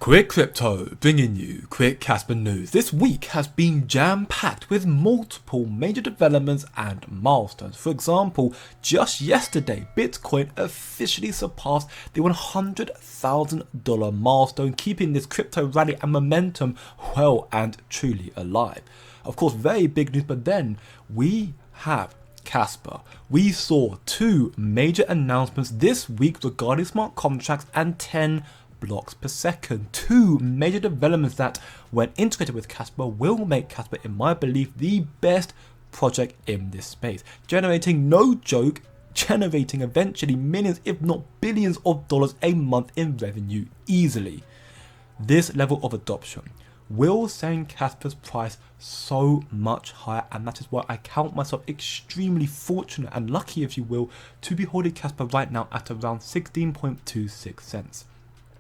Quick Crypto, bringing you quick Casper news. This week has been jam-packed with multiple major developments and milestones. For example, just yesterday, Bitcoin officially surpassed the $100,000 milestone, keeping this crypto rally and momentum well and truly alive. Of course, very big news, but then we have Casper. We saw two major announcements this week regarding smart contracts and 10 blocks per second. Two major developments that, when integrated with Casper, will make Casper, in my belief, the best project in this space, generating, no joke, eventually millions if not billions of dollars a month in revenue easily. This level of adoption will send Casper's price so much higher, and that is why I count myself extremely fortunate and lucky, if you will, to be holding Casper right now at around 16.26 cents.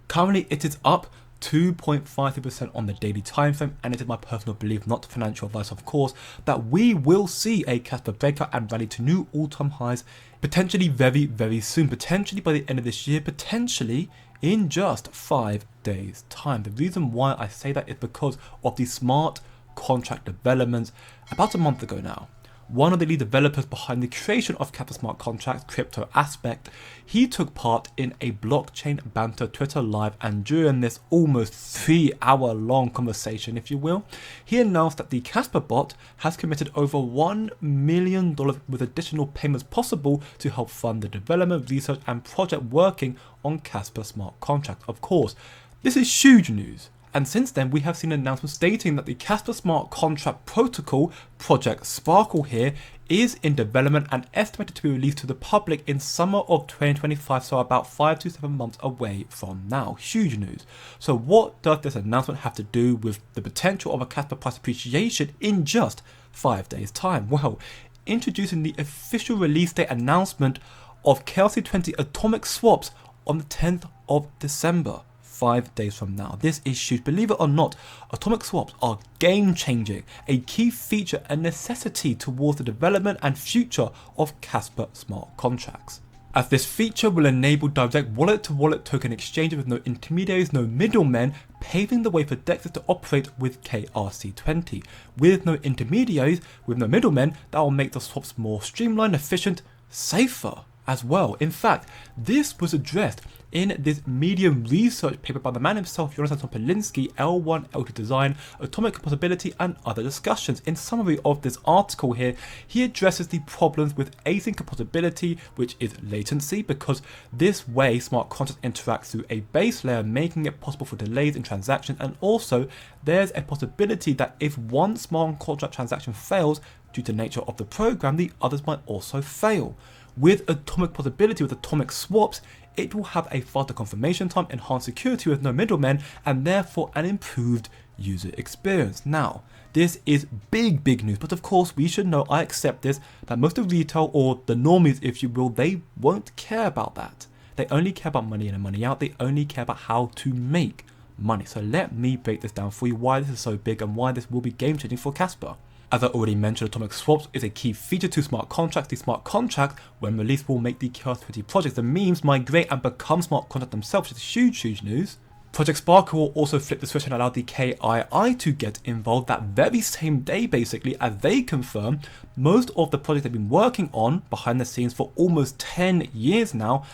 Currently, it is up 2.53% on the daily time frame, and it is my personal belief, not financial advice of course, that we will see a Casper breakout and rally to new all-time highs potentially very soon, potentially by the end of this year, potentially in just 5 days time. The reason why I say that is because of the smart contract developments about a month ago now. One of the lead developers behind the creation of Casper smart contracts, Crypto Aspect, he took part in a blockchain banter Twitter live, and during this almost 3-hour long conversation, if you will, he announced that the Casper bot has committed over $1 million with additional payments possible to help fund the development, research and project working on Casper smart contracts. Of course, this is huge news. And since then, we have seen announcements stating that the Casper Smart Contract Protocol, Project Sparkle here, is in development and estimated to be released to the public in summer of 2025, so about 5 to 7 months away from now. Huge news. So what does this announcement have to do with the potential of a Casper price appreciation in just 5 days time? Well, introducing the official release date announcement of KRC20 atomic swaps on the 10th of December. 5 days from now. This is huge. Believe it or not, atomic swaps are game changing, a key feature and necessity towards the development and future of Casper smart contracts, as this feature will enable direct wallet-to-wallet token exchange with no intermediaries, no middlemen, paving the way for DEXs to operate with KRC20. With no intermediaries, with no middlemen, that will make the swaps more streamlined, efficient, safer as well. In fact, this was addressed in this Medium research paper by the man himself, Jonathan Topolinsky, L1, L2 design, atomic compatibility and other discussions. In summary of this article here, he addresses the problems with async compatibility, which is latency, because this way smart contracts interact through a base layer, making it possible for delays in transactions, and also there's a possibility that if one smart contract transaction fails due to the nature of the program, the others might also fail. With atomic compatibility with atomic swaps, it will have a faster confirmation time, enhanced security with no middlemen, and therefore an improved user experience. Now, this is big news, but of course we should know, I accept this, that most of retail, or the normies if you will, they won't care about that. They only care about money in and money out. They only care about how to make money. So let me break this down for you, why this is so big and why this will be game changing for Casper. As I already mentioned, atomic swaps is a key feature to smart contracts. The smart contract, when released, will make the KRC20 projects, the memes, migrate and become smart contracts themselves, which is huge news. Project Sparkle will also flip the switch and allow the KII to get involved that very same day, basically, as they confirm most of the projects they've been working on behind the scenes for almost 10 years now.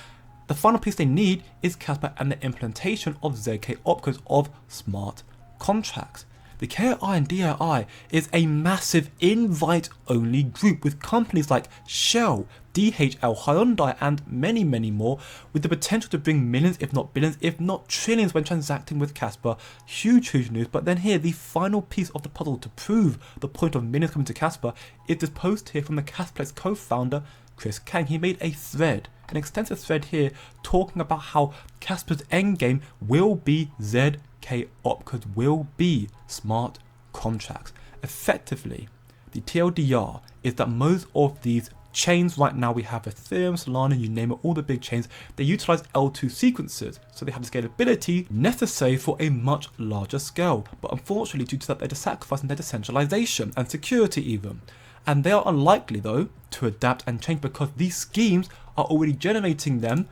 The final piece they need is Casper and the implementation of ZK opcodes of smart contracts. The KI and DII is a massive invite-only group with companies like Shell, DHL, Hyundai and many more, with the potential to bring millions if not billions if not trillions when transacting with Casper. Huge news. But then here, the final piece of the puzzle to prove the point of millions coming to Casper is this post here from the Casper's co-founder Chris Kang. He made a thread, an extensive thread here, talking about how Casper's endgame will be ZK opcodes, will be smart contracts. Effectively, the TLDR is that most of these chains right now, we have Ethereum, Solana, you name it, all the big chains, they utilize L2 sequences, so they have the scalability necessary for a much larger scale. But unfortunately, due to that, they're sacrificing their decentralization and security even. And they are unlikely though to adapt and change because these schemes are already generating them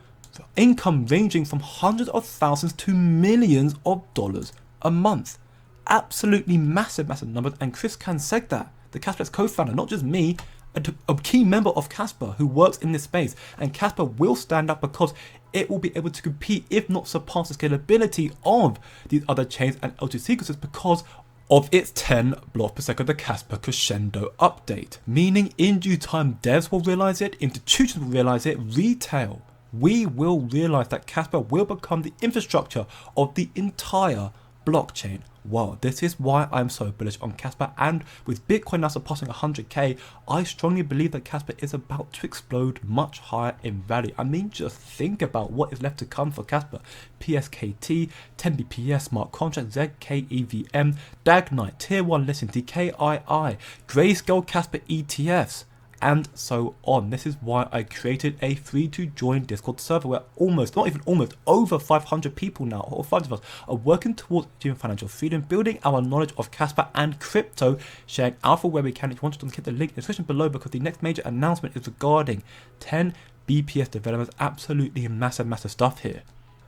income ranging from hundreds of thousands to millions of dollars a month. Absolutely massive numbers, and Chris Can said that, the Casper's co-founder, not just me, a key member of Casper who works in this space, and Casper will stand up because it will be able to compete, if not surpass the scalability of these other chains and L2 sequences because of its 10 blocks per second, the Casper crescendo update. Meaning in due time, devs will realize it, institutions will realize it, retail. We will realize that Casper will become the infrastructure of the entire blockchain. Wow, this is why I'm so bullish on Casper, and with Bitcoin now surpassing 100k, I strongly believe that Casper is about to explode much higher in value. I mean, just think about what is left to come for Casper. PSKT, 10Bps, smart contract, ZKEVM, DAG-Knight, Tier 1 listing, DKII, Grayscale Casper ETFs, and so on. This is why I created a free to join Discord server where over 500 people now, or 5 of us, are working towards achieving financial freedom, building our knowledge of Casper and crypto, sharing alpha where we can. If you want to click the link in the description below, because the next major announcement is regarding 10Bps developers. Absolutely massive stuff here.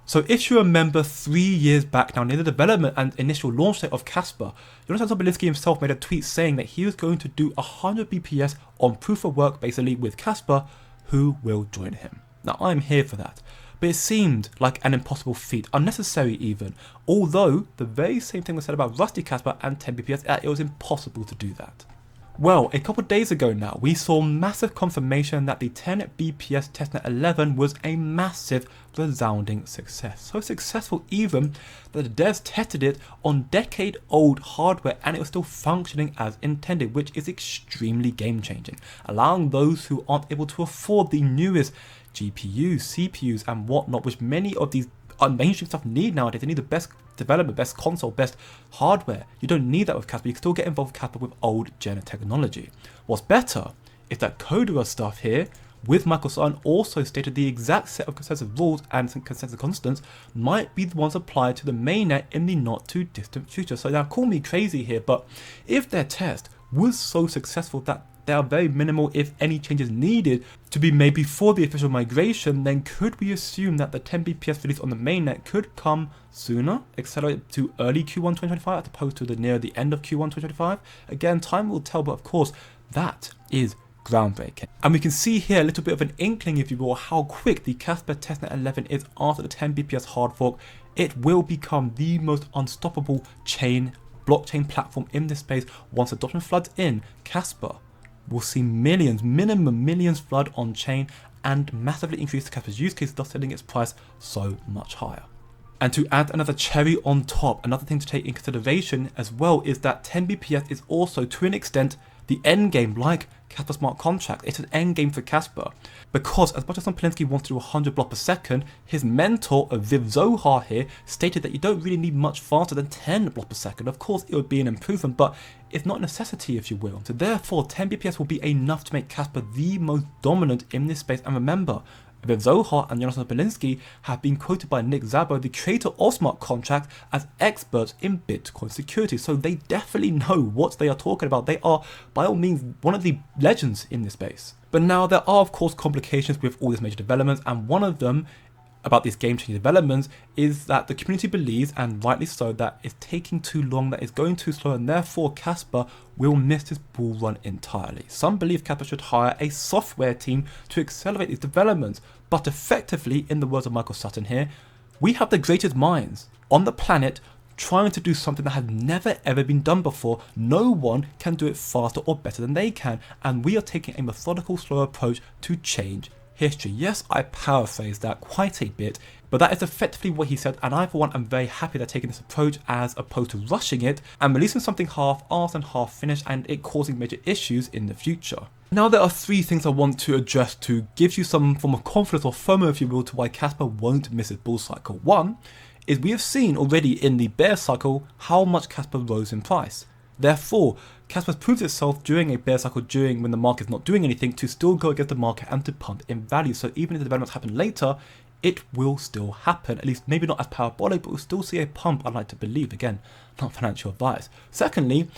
So if you remember 3 years back now, near the development and initial launch date of Casper, Jonathan Sobolinski himself made a tweet saying that he was going to do 100 BPS on proof of work basically with Casper, who will join him. Now I'm here for that, but it seemed like an impossible feat, unnecessary even, although the very same thing was said about Rusty Casper and 10Bps, that it was impossible to do that. Well, a couple of days ago now, we saw massive confirmation that the 10Bps Testnet 11 was a massive, resounding success. So successful even that the devs tested it on decade-old hardware and it was still functioning as intended, which is extremely game-changing, allowing those who aren't able to afford the newest GPUs, CPUs and whatnot, which many of these mainstream stuff need nowadays. They need the best development, best console, best hardware. You don't need that with Casper. You can still get involved with Casper with old gen technology. What's better is that Codera stuff here with Michael Sutton also stated the exact set of consensus rules and consensus constants might be the ones applied to the mainnet in the not too distant future. So now call me crazy here, but if their test was so successful that there are very minimal, if any, changes needed to be made before the official migration, then could we assume that the 10Bps release on the mainnet could come sooner, accelerate to early Q1 2025 as opposed to near the end of Q1 2025? Again, time will tell, but of course, that is groundbreaking. And we can see here a little bit of an inkling, if you will, how quick the Casper Testnet 11 is after the 10Bps hard fork. It will become the most unstoppable blockchain platform in this space. Once adoption floods in, Casper will see minimum millions flood on chain and massively increase the Casper's use case, thus setting its price so much higher. And to add another cherry on top, another thing to take in consideration as well is that 10Bps is also to an extent the end game, like Casper smart contract. It's an end game for Casper because as much as Sobolinski wants to do 100 blocks per second, his mentor Viv Zohar here stated that you don't really need much faster than 10 blocks per second. Of course, it would be an improvement, but it's not a necessity, if you will. So therefore, 10Bps will be enough to make Casper the most dominant in this space. And remember, Viv Zohar and Jonathan Sobolinski have been quoted by Nick Szabo, the creator of smart contract, as experts in Bitcoin security. So they definitely know what they are talking about. They are, by all means, one of the legends in this space. But now there are, of course, complications with all these major developments, and one of them about these game-changing developments is that the community believes, and rightly so, that it's taking too long, that it's going too slow, and therefore Casper will miss this bull run entirely. Some believe Casper should hire a software team to accelerate these developments, but effectively, in the words of Michael Sutton here, we have the greatest minds on the planet trying to do something that has never ever been done before. No one can do it faster or better than they can, and we are taking a methodical, slow approach to change history. Yes, I paraphrased that quite a bit, but that is effectively what he said, and I for one am very happy they're taking this approach as opposed to rushing it and releasing something half-assed and half-finished and it causing major issues in the future. Now there are 3 things I want to address to give you some form of confidence or FOMO, if you will, to why Casper won't miss its bull cycle. One is we have seen already in the bear cycle how much Casper rose in price. Therefore, Casper proves itself during a bear cycle, when the market is not doing anything, to still go against the market and to pump in value. So even if the developments happen later, it will still happen. At least maybe not as parabolic, but we'll still see a pump, I'd like to believe. Again, not financial advice. Secondly,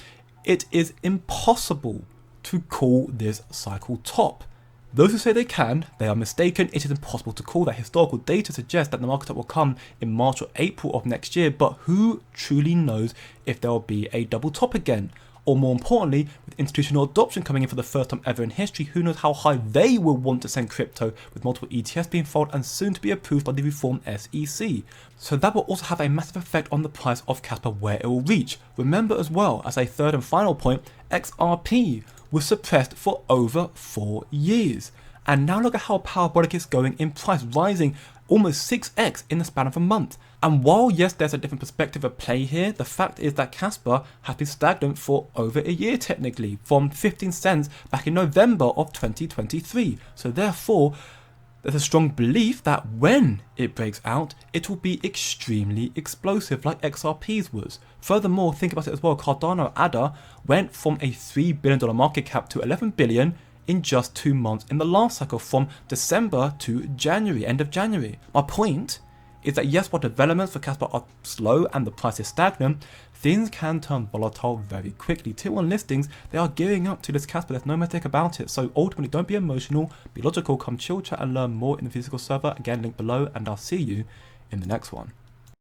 it is impossible to call this cycle top. Those who say they can, they are mistaken. It is impossible to call that. Historical data suggests that the market will come in March or April of next year, but who truly knows if there will be a double top again? Or more importantly, with institutional adoption coming in for the first time ever in history, who knows how high they will want to send crypto, with multiple ETFs being filed and soon to be approved by the reformed SEC. So that will also have a massive effect on the price of Casper, where it will reach. Remember as well, as a third and final point, XRP was suppressed for over 4 years. And now look at how parabolic it's going in price, rising almost 6x in the span of a month. And while yes, there's a different perspective at play here, the fact is that Casper has been stagnant for over a year technically, from 15 cents back in November of 2023. So therefore, there's a strong belief that when it breaks out, it will be extremely explosive like XRP's was. Furthermore, think about it as well, Cardano ADA went from a $3 billion market cap to 11 billion in just 2 months in the last cycle, from December to January, end of January. My point is that yes, while developments for Casper are slow and the price is stagnant, things can turn volatile very quickly. Tier 1 listings, they are gearing up to this Casper, there's no mistake about it. So ultimately, don't be emotional, be logical, come chill, chat and learn more in the physical server. Again, link below, and I'll see you in the next one.